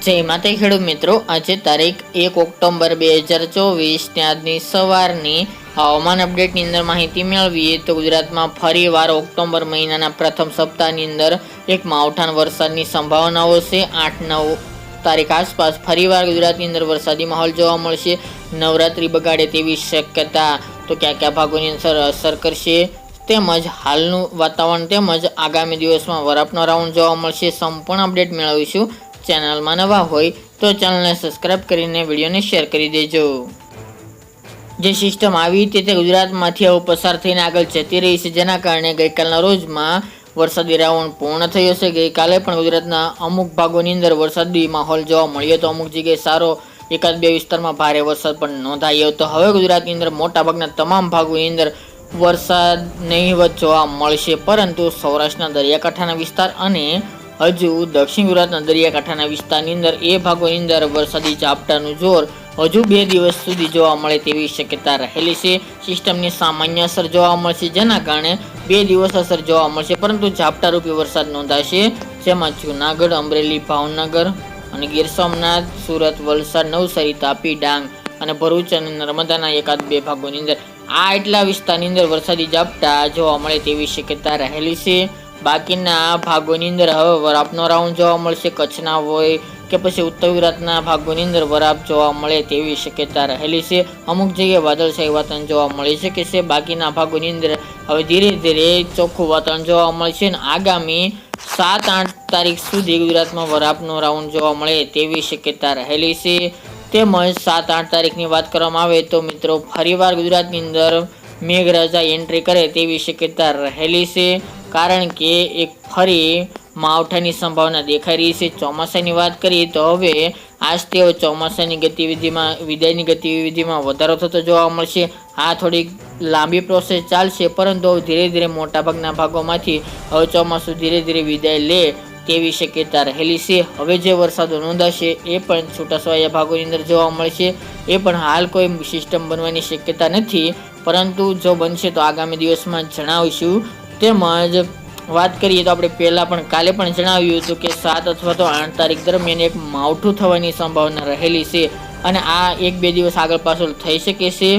જય માતા ખેડૂત મિત્રો, આજે તારીખ 1 ઓક્ટોબર 2024 ને આજની સવારની હવામાન અપડેટની અંદર માહિતી મેળવીએ તો ગુજરાતમાં ફરીવાર ઓક્ટોબર મહિનાના પ્રથમ સપ્તાહની અંદર એક માવઠાના વરસાદની સંભાવનાઓ છે। 8-9 તારીખ આસપાસ ફરીવાર ગુજરાતની અંદર વરસાદી માહોલ જોવા મળશે। નવરાત્રી બગાડે તેવી શક્યતા તો કયા ભાગોની અંદર અસર કરશે તેમજ હાલનું વાતાવરણ તેમજ આગામી દિવસમાં વરાપનો રાઉન્ડ જોવા મળશે। સંપૂર્ણ અપડેટ મેળવીશું। ચેનલમાં નવા હોય તો ચેનલને સબસ્ક્રાઇબ કરીને વિડીયોને શેર કરી દેજો। જે સિસ્ટમ આવી તે ગુજરાતમાંથી હવે પસાર થઈને આગળ જતી રહી છે, જેના કારણે ગઈકાલના રોજમાં વરસાદી રાઉન્ડ પૂર્ણ થયો છે। ગઈકાલે પણ ગુજરાતના અમુક ભાગોની અંદર વરસાદી માહોલ જોવા મળ્યો તો અમુક જગ્યાએ સારો એકાદ બે વિસ્તારમાં ભારે વરસાદ પણ નોંધાયો તો હવે ગુજરાતની અંદર મોટાભાગના તમામ ભાગોની અંદર વરસાદ નહીવત જોવા મળશે, પરંતુ સૌરાષ્ટ્રના દરિયાકાંઠાના વિસ્તાર અને હજુ દક્ષિણ ગુજરાતના દરિયાકાંઠાના વિસ્તારની અંદર એ ભાગોની અંદર વરસાદી ઝાપટાનું જોર હજુ 2 દિવસ સુધી જોવા મળે તેવી શક્યતા રહેલી છે। સિસ્ટમની સામાન્ય અસર જોવા મળશે, જેના કારણે 2 દિવસ અસર જોવા મળશે, પરંતુ ઝાપટારૂપી વરસાદ નોંધાશે, જેમાં જૂનાગઢ, અમરેલી, ભાવનગર અને ગીર સોમનાથ, સુરત, વલસાડ, નવસારી, તાપી, ડાંગ અને ભરૂચ અને નર્મદાના એકાદ બે ભાગોની અંદર એટલા વિસ્તારની અંદર વરસાદી ઝાપટા જોવા મળે તેવી શક્યતા રહેલી છે। બાકીના ભાગોની અંદર હવે વરાપનો રાઉન્ડ જોવા મળશે। કચ્છના હોય કે પછી ઉત્તર ગુજરાતના ભાગોની અંદર વરાપ જોવા મળે તેવી શક્યતા રહેલી છે। અમુક જગ્યાએ વાદળછાયું વાતાવરણ જોવા મળી શકે છે। બાકીના ભાગોની અંદર હવે ધીરે ધીરે ચોખ્ખું વાતાવરણ જોવા મળશે અને આગામી 7-8 તારીખ સુધી ગુજરાતમાં વરાપનો રાઉન્ડ જોવા મળે તેવી શક્યતા રહેલી છે। તેમજ 7-8 તારીખની વાત કરવામાં આવે તો મિત્રો ફરીવાર ગુજરાતની અંદર મેઘરાજા એન્ટ્રી કરે તેવી શક્યતા રહેલી છે, કારણ કે એક ફરી માવઠાની સંભાવના દેખાઈ રહી છે। ચોમાસાની વાત કરીએ તો હવે આજથી ચોમાસાની ગતિવિધિમાં વિદાયની ગતિવિધિમાં વધારો થતો જોવા મળશે। આ થોડીક લાંબી પ્રોસેસ ચાલશે, પરંતુ ધીરે ધીરે મોટાભાગના ભાગોમાંથી હવે ચોમાસું ધીરે ધીરે વિદાય લે તેવી શક્યતા રહેલી છે। હવે જે વરસાદો નોંધાશે એ પણ છૂટાછવાયા ભાગોની અંદર જોવા મળશે। એ પણ હાલ કોઈ સિસ્ટમ બનવાની શક્યતા નથી, પરંતુ જો બનશે તો આગામી દિવસમાં જણાવીશું। તેમજ વાત કરીએ તો આપણે પહેલાં પણ કાલે પણ જણાવ્યું હતું કે 7 અથવા તો 8 તારીખ દરમિયાન એક માવઠું થવાની સંભાવના રહેલી છે અને આ 1-2 દિવસ આગળ પાછળ થઈ શકે છે।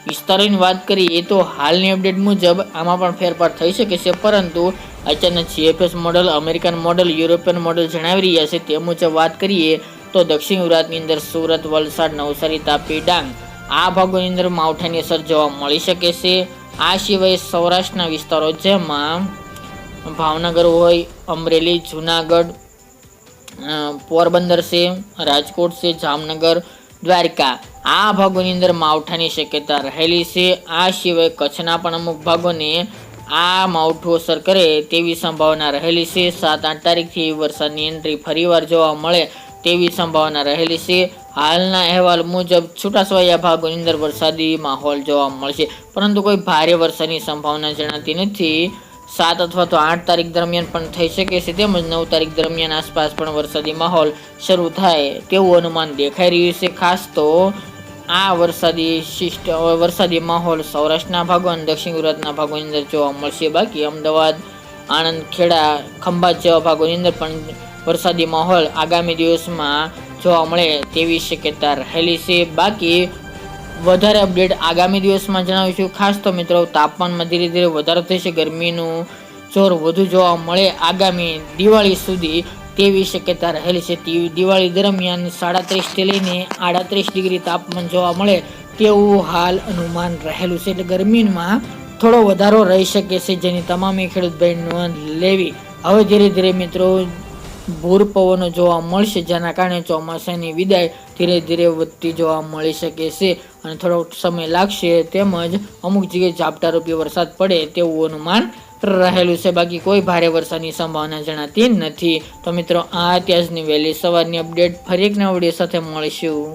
વિસ્તારોની વાત કરીએ તો હાલની અપડેટ મુજબ આમાં પણ ફેરફાર થઈ શકે છે, પરંતુ અચાનક GFS model, American model, European model જણાવી રહ્યા છે તે મુજબ વાત કરીએ તો દક્ષિણ ગુજરાતની અંદર સુરત, વલસાડ, નવસારી, તાપી, ડાંગ આ ભાગોની અંદર માવઠાની અસર જોવા મળી શકે છે। આ સિવાય સૌરાષ્ટ્રના વિસ્તારો જેમાં ભાવનગર હોય, અમરેલી, જૂનાગઢ, પોરબંદર છે, રાજકોટ છે, જામનગર, દ્વારકા આ ભાગોની અંદર માવઠાની શક્યતા રહેલી છે। આ સિવાય કચ્છના પણ અમુક ભાગોને આ માવઠું અસર કરે તેવી સંભાવના રહેલી છે। 7-8 તારીખથી વરસાદની એન્ટ્રી ફરીવાર જોવા મળે તેવી સંભાવના રહેલી છે। હાલના અહેવાલ મુજબ છૂટાછવાયા ભાગોની અંદર વરસાદી માહોલ જોવા મળશે, પરંતુ કોઈ ભારે વરસાદની સંભાવના જણાતી નથી। 7 અથવા તો 8 તારીખ દરમિયાન પણ થઈ શકે છે, તેમજ 9 તારીખ દરમિયાન આસપાસ પણ વરસાદી માહોલ શરૂ થાય તેવું અનુમાન દેખાઈ રહ્યું છે। ખાસ તો આ વરસાદી માહોલ સૌરાષ્ટ્રના ભાગો અને દક્ષિણ ગુજરાતના ભાગોની અંદર જોવા મળશે। બાકી અમદાવાદ, આણંદ, ખેડા, ખંભાત જેવા ભાગોની અંદર પણ વરસાદી માહોલ આગામી દિવસમાં જોવા મળે તેવી શક્યતા રહેલી છે। બાકી વધારે અપડેટ આગામી દિવસમાં જણાવીશું। ખાસ તો મિત્રો તાપમાનમાં ધીરે ધીરે વધારો થશે, ગરમીનું જોર વધુ જોવા મળે આગામી દિવાળી સુધી તેવી શક્યતા રહેલી છે। દિવાળી દરમિયાન 37 થી લઈને 38 ડિગ્રી તાપમાન જોવા મળે તેવું હાલ અનુમાન રહેલું છે, એટલે ગરમીમાં થોડો વધારો રહી શકે છે, જેની તમામે ખેડૂત ભાઈ નોંધ લેવી। હવે ધીરે ધીરે મિત્રો ભૂર પવનો જોવા મળશે, જેના કારણે ચોમાસાની વિદાય ધીરે ધીરે વધતી જોવા મળી શકે છે અને થોડો સમય લાગશે, તેમજ અમુક જગ્યાએ ઝાપટારૂપી વરસાદ પડે તેવું અનુમાન રહેલું છે। બાકી કોઈ ભારે વરસાદની સંભાવના જણાતી નથી। તો મિત્રો આ અત્યારની વહેલી સવારની અપડેટ, ફરી એક નવા વિડીયો સાથે મળીશું।